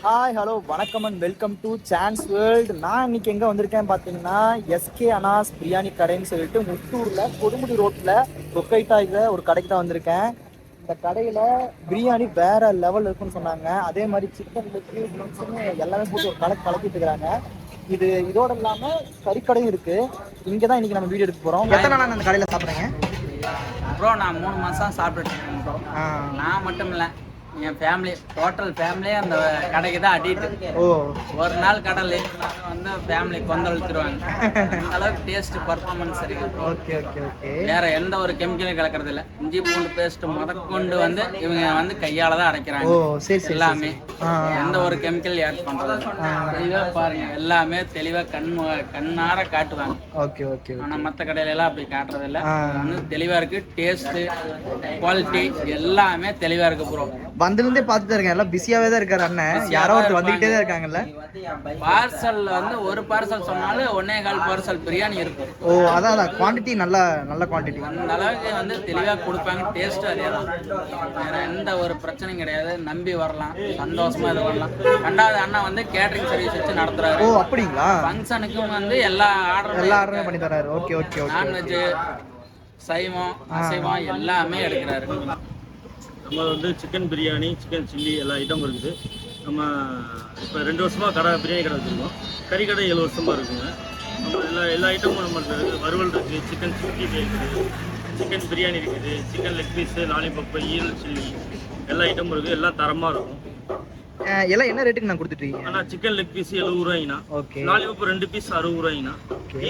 Hi hello வணக்கம் and welcome to chance world. நான் இன்னைக்கு எங்கே வந்திருக்கேன் பார்த்தீங்கன்னா எஸ்கே அனாஸ் பிரியாணி கடைன்னு சொல்லிட்டு முத்தூரில் கொடுமுடி ரோட்டில் கொக்கைட்டாயில் ஒரு கடைக்கு தான் வந்திருக்கேன். இந்த கடையில் பிரியாணி வேற லெவல் இருக்குன்னு சொன்னாங்க. அதே மாதிரி சிக்கன் எல்லாமே போட்டு ஒரு கலக்கிட்டு இருக்கிறாங்க. இதோட இல்லாமல் கறிக்கடையும் இருக்குது. இங்கே தான் இன்றைக்கி நம்ம வீடியோ எடுக்க போகிறோம். எத்தனை நாள் அந்த கடையில் சாப்பிட்றேங்க ப்ரோ? நான் 3 மாதம் சாப்பிட்டுட்டு இருக்கேன் ப்ரோ. நான் மட்டும் இல்லை, என் ஃபேமிலி, டோட்டல் ஃபேமிலியே அந்த கடைக்கு தான் அடிட்டு. ஒரு நாள் கடல் வந்து ஃபேமிலி கொந்தளிச்சிருவாங்க. அந்த அளவுக்கு டேஸ்ட் பர்ஃபார்மன்ஸ் இருக்கு. Okay okay okay. வேற எந்த ஒரு கெமிக்கலும் கலக்கிறது இல்லை. இஞ்சி பூண்டு பேஸ்ட் முதற்கொண்டு வந்து இவங்க வந்து கையால தான் அரைக்கிறாங்க. எல்லாமே எந்த ஒரு கெமிக்கல் ஆட் பண்றது தெளிவா பாருங்க. எல்லாமே தெளிவா கண்ணார காட்டுவாங்க. Okay okay. ஆனா மற்ற கடையில எல்லாம் அப்படி காட்டுறது இல்லை. வந்து தெளிவா இருக்கு. டேஸ்ட், குவாலிட்டி எல்லாமே தெளிவா இருக்கு ப்ரோ. வந்திருந்தே பார்த்துட்டு இருக்கேன். எல்லாம் பிஸியாவே தான் இருக்காரு அண்ணன். யாரோ ஒருத்தர் வந்துகிட்டே தான் இருக்காங்கல்ல. பார்சல் வந்து ஒரு பார்சல் சொன்னாலும் 1.25 பார்சல் பிரியாணி இருக்கும். அதான் குவான்டிட்டி நல்ல குவான்டிட்டி. அந்த அளவுக்கு வந்து தெளிவாக கொடுப்பாங்க. டேஸ்ட் அதே தான். வேற எந்த ஒரு பிரச்சனையும் கிடையாது. நம்பி வரலாம், சந்தோஷமா இது பண்ணலாம். 2வது அண்ணா வந்து கேட்டரிங் சர்வீஸ் வச்சு நடத்துறாரு. அப்படிங்களா? ஃபங்க்ஷனுக்கும் வந்து எல்லா ஆர்டரும் பண்ணி தராரு. Okay okay. நான்வெஜ், சைவம், அசைவம் எல்லாமே எடுக்கிறாரு. நம்ம வந்து சிக்கன் பிரியாணி, சிக்கன் சில்லி எல்லா ஐட்டமும் இருக்குது. நம்ம இப்போ 2 வருஷமாக பிரியாணி கடை வச்சுருக்கோம். கறி கடை 7 வருஷமாக இருக்குங்க. நம்ம எல்லா ஐட்டமும் நம்மள்ட்ட இருக்குது. வறுவல் இருக்குது, சிக்கன் 60 இருக்குது, சிக்கன் பிரியாணி இருக்குது, சிக்கன் லெக் பீஸு, லாலிபப்பு, ஈரல் சில்லி எல்லா ஐட்டமும் இருக்குது. எல்லாம் தரமாக இருக்கும். எல்லாம் என்ன ரேட்டுக்கு நான் கொடுத்துட்டீங்க? ஆனால் சிக்கன் லெக் பீஸ் 70 ரூபாய்னா, லாலிபப்பு 2 பீஸ் 60 ரூபாய்னா,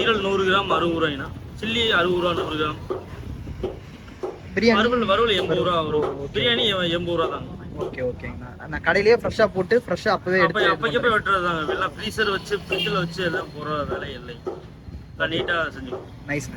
ஈரல் 100 கிராம் 60 ரூபாய்னா, சில்லி 60 ரூபா 100 கிராம். வறுவல் 80 ரூபா வரும். பிரியாணி 80 ரூபா தாங்க. ஓகே ஓகேங்கண்ணா. நான் கடையிலேயே ஃப்ரெஷ்ஷாக போட்டு ஃப்ரெஷ்ஷாக அப்போவே அப்போக்கே போய் வெட்டுறது தாங்க. எல்லாம் ஃப்ரீசர் வச்சு ஃப்ரிட்ஜில் வச்சு எல்லாம் போகிற வேலை இல்லை. எல்லாம் நீட்டாக செஞ்சுக்கணும். நைஸ்.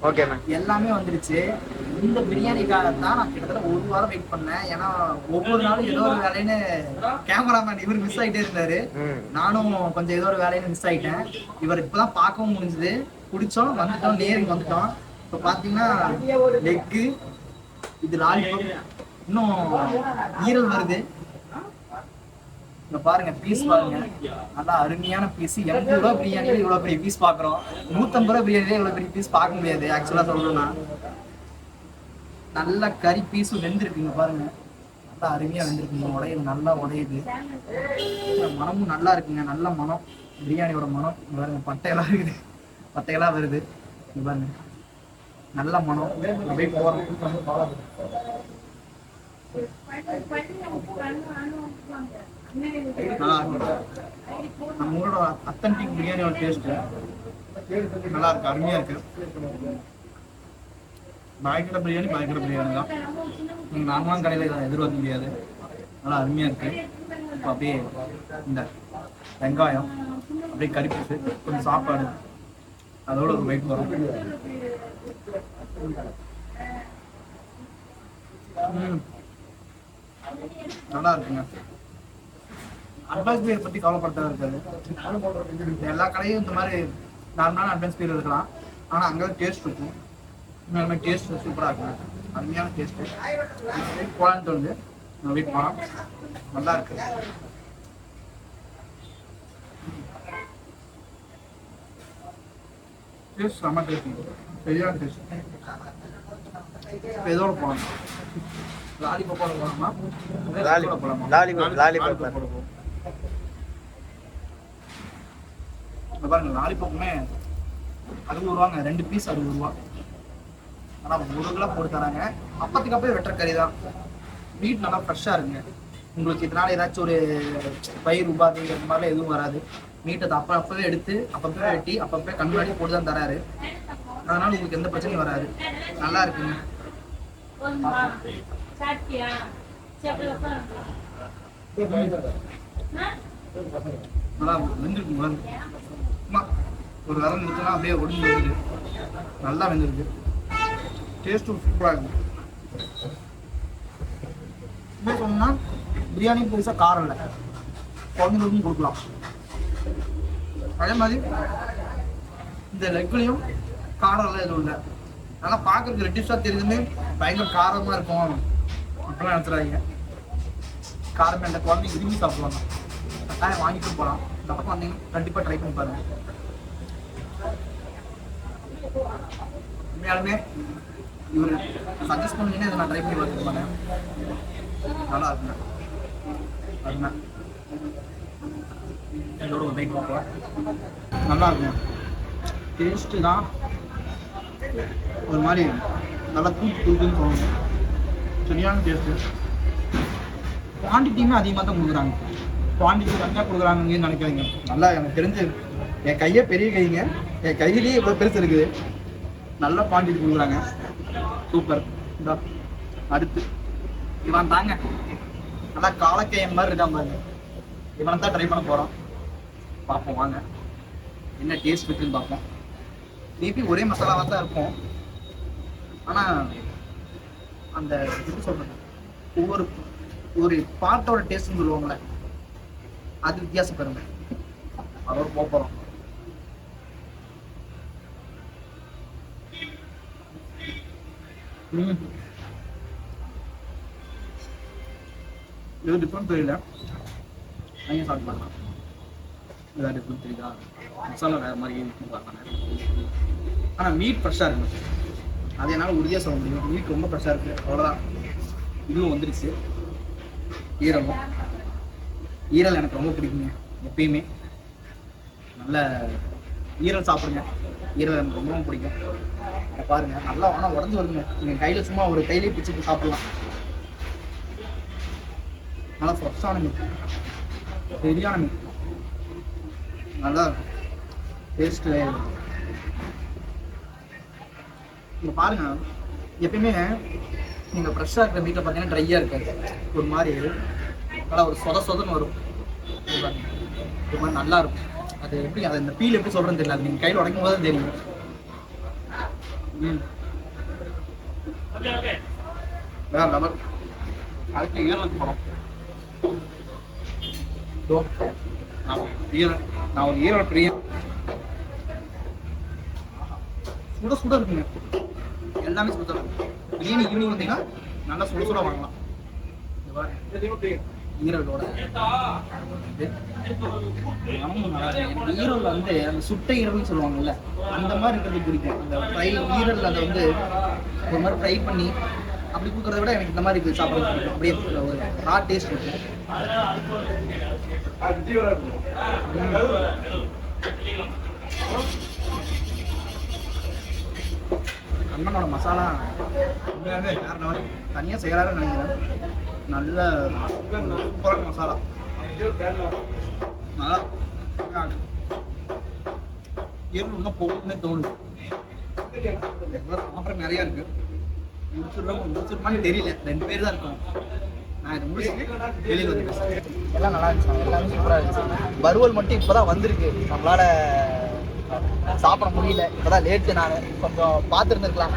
Okay ma'am. எல்லாமே வந்துருச்சு. இந்த பிரியாணிக்காக தான் நான் கிட்டத்தட்ட 1 வாரம் வெயிட் பண்ணேன். ஏன்னா ஒவ்வொரு நாளும் ஏதோ ஒரு வேலைன்னு கேமராமேன் இவர் மிஸ் ஆகிட்டே இருந்தாரு. நானும் கொஞ்சம் ஏதோ ஒரு வேலைன்னு மிஸ் ஆகிட்டேன். இவர் இப்போதான் பார்க்கவும் முடிஞ்சுது. பிடிச்சோம், வந்துட்டோம், நேரிங் வந்துட்டோம். இப்போ பார்த்தீங்கன்னா லெக்கு, இது லாலிபப், இன்னும் ஈரல் வருது. பாருங்க பீஸ் பாருங்க, நல்லா அருமையான பீஸ். 80 ரூபா பிரியாணியில இவ்வளவு பெரிய பீஸ் பாக்குறோம். 150 ரூபா பிரியாணியில இவ்வளவு பெரிய பீஸ் பார்க்க முடியாது. ஆக்சுவலா சொல்லணும்னா நல்ல கறி பீஸும் வெந்திருக்குங்க. பாருங்க நல்லா அருமையா வெந்திருக்குங்க. உடையுது, நல்லா உடையுது. மனமும் நல்லா இருக்குங்க. நல்ல மனம், பிரியாணியோட மனம். பாருங்க பட்டையெல்லாம் இருக்குது, பட்டையெல்லாம் வருது. பாருங்க நல்ல மனம். அப்படியே போறோம். நம்மளோட அத்தன்டிக் பிரியாணியோட டேஸ்ட் நல்லா இருக்கு, அருமையா இருக்கு. பாய்க்கடை பிரியாணி தான். நீங்க நார்மலான கடையில இதை எதிர்பார்க்க முடியாது. நல்லா அருமையா இருக்கு. இப்போ அப்படியே இந்த வெங்காயம், அப்படியே கறி பீஸு, கொஞ்சம் சாப்பாடு, அதோட ஒரு வெயிட் வரும். நல்லா இருக்குங்க. அட்வான்ஸ் பீரியட் பற்றி கவலைப்படுத்தா இருக்காது. எல்லா கடையும் இந்த மாதிரி நார்மலான அட்வான்ஸ் பீரியட் இருக்கலாம். ஆனால் அங்கே டேஸ்ட் இருக்கும். உண்மையாலுமே டேஸ்ட் சூப்பராக இருக்குங்க. அருமையான டேஸ்ட்டு. வெயிட் போகலான்னு தோணுது. வெயிட் போகலாம். நல்லா இருக்கு. டேஸ்ட் செம்ம டேஸ்ட், சரியான டேஸ்ட். இப்போ எதோட போகலாம்? லாலிபப்போட போகலாமா? லாலிபப் போடுவோம். பாருங்க லாலிபப்புமே 60 ரூபாங்க. 2 பீஸ் 60 ரூபா. ஆனால் 1 கிலோ போட்டு தராங்க. அப்பத்துக்கு அப்பவே வெட்டுற கறி தான். மீட் நல்லா ஃப்ரெஷ்ஷாக இருக்குங்க. உங்களுக்கு இதனால ஏதாச்சும் ஒரு பயிர் உபாதை இந்த மாதிரிலாம் எதுவும் வராது. மீட்டை அப்பவே எடுத்து அப்பப்போ வெட்டி அப்பப்போ கண்காணி போட்டு தான் தராரு. அதனால உங்களுக்கு எந்த பிரச்சனையும் வராது. நல்லா இருக்குங்க. நல்லா வெந்திருக்கு. ஒரு விரம் இருந்துச்சுன்னா அப்படியே ஒடுங்கி வந்துருக்கு. நல்லா வெந்திருக்கு. டேஸ்ட்டும் சூப்பராக இருக்கும். சொல்லணும்னா பிரியாணி பெருசாக காரம் இல்லை, குழந்தைங்களுக்கும் கொடுக்கலாம். அதே மாதிரி இந்த லெக்லையும் காரம் எல்லாம் எதுவும் இல்லை. நல்லா பார்க்கறதுக்கு ரெட்டிஷாக தெரியுதுமே பயங்கர காரமாக இருக்கும் அப்படிலாம் நினச்சிடாதீங்க. காரமே அந்த குழந்தைங்க விரும்பி சாப்பிடுவாங்க. கட்டாயம் வாங்கிட்டு போகலாம். இந்த பக்கம் வந்தீங்கன்னா கண்டிப்பாக ட்ரை பண்ணி பாருங்க. உண்மையாலுமே இவர் சஜஸ்ட் பண்ணீங்கன்னா இதை நான் ட்ரை பண்ணி பார்த்துருப்பாங்க. நல்லா இருக்குங்க. அதுங்க இதோட ஒரு பைக் பார்க்கலாம். நல்லா இருக்குங்க. டேஸ்ட்டு தான் ஒரு மாதிரி நல்லா தூக்குன்னு தோணுங்க. சரியான டேஸ்ட்டு. குவான்டிட்டியுமே அதிகமாக தான் கொடுக்குறாங்க. குவான்டிட்டி கம்மியாக கொடுக்குறாங்கன்னு நினைக்காதீங்க. நல்லா எனக்கு தெரிஞ்சு என் கையே பெரிய கைங்க, என் கையிலேயே இவ்வளோ பெருசு இருக்குது. நல்ல குவான்டிட்டி கொடுக்குறாங்க. சூப்பர். இந்த அடுத்து இவன் தாங்க நல்லா காலக்கையம் மாதிரி இருக்கா பாருங்க. இவனை தான் ட்ரை பண்ண போகிறோம். பார்ப்போம் வாங்க என்ன டேஸ்ட் இருக்குன்னு பார்ப்போம். மேபி ஒரே மசாலாவாக தான் இருக்கும், ஆனால் அந்த எப்படி சொல்கிறது, ஒரு பாட்டோட டேஸ்ட்னு சொல்லுவாங்களே, அது வித்தியாசப்படுங்க. அதோட போகிறோம். இது டிஃப்ரெண்ட் தெரியல, நீங்கள் சாப்பிட்டு பார்க்கலாம். ஏதாவது டிஃப்ரெண்ட் தெரியுதா? மசாலா வேறு மாதிரி இருக்குன்னு பார்க்கலாம். ஆனால் மீட் ஃப்ரெஷ்ஷாக இருக்கு, அது என்னால் உறுதியாக சொல்ல முடியும். மீட் ரொம்ப ஃப்ரெஷ்ஷாக இருக்குது, அவ்வளோதான். இதுவும் வந்துருச்சு. ஈரல் எனக்கு ரொம்ப பிடிக்குங்க. எப்பயுமே நல்ல ஈரல் சாப்பிடுங்க. ஈரல் எனக்கு ரொம்பவும் பிடிக்கும். பாருங்க நல்லா ஆனால் உடஞ்சி வருதுங்க. நீங்கள் கையில் சும்மா ஒரு கையிலே பிடிச்சிட்டு சாப்பிடலாம். நல்லா ஃப்ரெஷ்ஷான மீன், சரியான மீன், நல்லா இருக்கும் டேஸ்ட்டு. நீங்கள் பாருங்க, எப்பயுமே நீங்கள் ஃப்ரெஷ்ஷாக இருக்கிற மீட்டில் பார்த்தீங்கன்னா ட்ரையாக இருக்காது, ஒரு மாதிரி நல்லா ஒரு சொதன்னு வரும். ஒரு மாதிரி நல்லா இருக்கும். அது எப்படி, அதை இந்த பீல் எப்படி சொல்கிறேன்னு தெரியல, அது நீங்கள் கையில் உடைக்கும் போது தான் தெரியும். வேற லெவல். அதுக்கு ஈரலுக்கு போகிறோம். நான் ஒரு ஈரல் பிரியன். சுட இருக்குங்க, எல்லாமே சுட இருக்கும். பிரியாணி ஈவினிங் வந்தீங்கன்னா நல்லா சுட வாங்கலாம். ஈரலோட ஈரல் வந்து அந்த சுட்ட ஈரல்னு சொல்லுவாங்கல்ல, அந்த மாதிரி இருக்கிறது பிடிக்கும். அந்த ஃப்ரை ஈரல் அதை வந்து ஒரு மாதிரி ஃப்ரை பண்ணி அப்படி கொடுக்குறத விட எனக்கு இந்த மாதிரி சாப்பிட்றது பிடிக்கும். அப்படியே ஒரு ரா டேஸ்ட் இருக்கும். அண்ணனோட மசாலா உண்மையாகவே வேற லெவல். தனியாக செய்யறாருன்னு நினைக்கிறேன். நல்ல சூப்பரான மசாலா, நல்லா இன்னும் போகுதுன்னு தோணுது. சாப்பிட்ற நிறையா இருக்கு. முடிச்சிருமான்னு தெரியல, 2 பேர் தான் இருக்கோம். நான் இதை முடிச்சுட்டு வெளியே வந்து பேசுகிறேன். எல்லாம் நல்லா இருந்துச்சு, எல்லாமே சூப்பராக இருந்துச்சு. வறுவல் மட்டும் இப்போ தான் வந்திருக்கு, நம்மளால சாப்பிட முடியல. இப்போதான் லேட்டு, நான் கொஞ்சம் பார்த்துருந்துருக்கலாம்.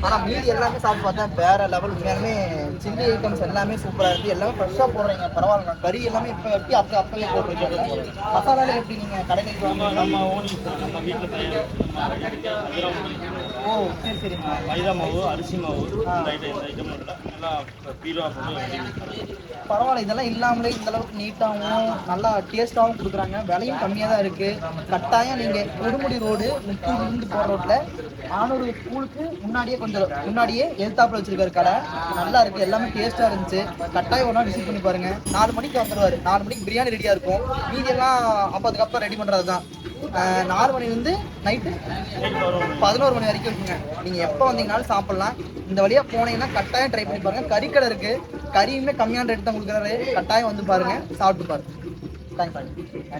ஆனால் மீதி எல்லாமே சாப்பிட்டு பார்த்தேன், வேற லெவல். உண்மையாலுமே சில்லி ஐட்டம்ஸ் எல்லாமே சூப்பராக இருக்குது. எல்லாமே ஃப்ரெஷ்ஷாக போடுறீங்க, பரவாயில்ல. கறி எல்லாமே இப்போ எப்படி அப்பவே போட்டுருக்கீங்க. மசாலாவில் எப்படி நீங்கள் கடைக்கு ஓ சரி சரிங்க. மைதா மாவு, அரிசி மாவு, பரவாயில்ல. இதெல்லாம் இல்லாமலே இந்த அளவுக்கு நீட்டாகவும் நல்லா டேஸ்ட்டாகவும் கொடுக்குறாங்க. விலையும் கம்மியாக தான் இருக்குது. கட்டாயம் நீங்கள் கொடுமுடி ரோடு முத்தூர்லேருந்து போகிற ரோட்டில் 400 ஸ்கூலுக்கு முன்னாடியே எதிர்த்தாப்புல வச்சிருக்காரு கடை. நல்லா இருக்குது, எல்லாமே டேஸ்ட்டாக இருந்துச்சு. கட்டாயம் ஒரு நாள் விசிட் பண்ணி பாருங்கள். 4 மணிக்கு வந்துடுவார். 4 மணிக்கு பிரியாணி ரெடியாக இருக்கும். மீதியெல்லாம் 50 ரெடி பண்ணுறது தான். 4 மணிலேருந்து நைட்டு 11 மணி வரைக்கும் இருக்குங்க. நீங்கள் எப்போ வந்தீங்கனாலும் சாப்பிட்லாம். இந்த வழியாக போனீங்கன்னா கட்டாயம் ட்ரை பண்ணி பாருங்கள். கறிக்கடை இருக்குது, கறியுமே கம்மியான ரேட் தான் கொடுக்குறாரு. கட்டாயம் வந்து பாருங்கள், சாப்பிட்டு பாருங்கள். தேங்க்ஸ்.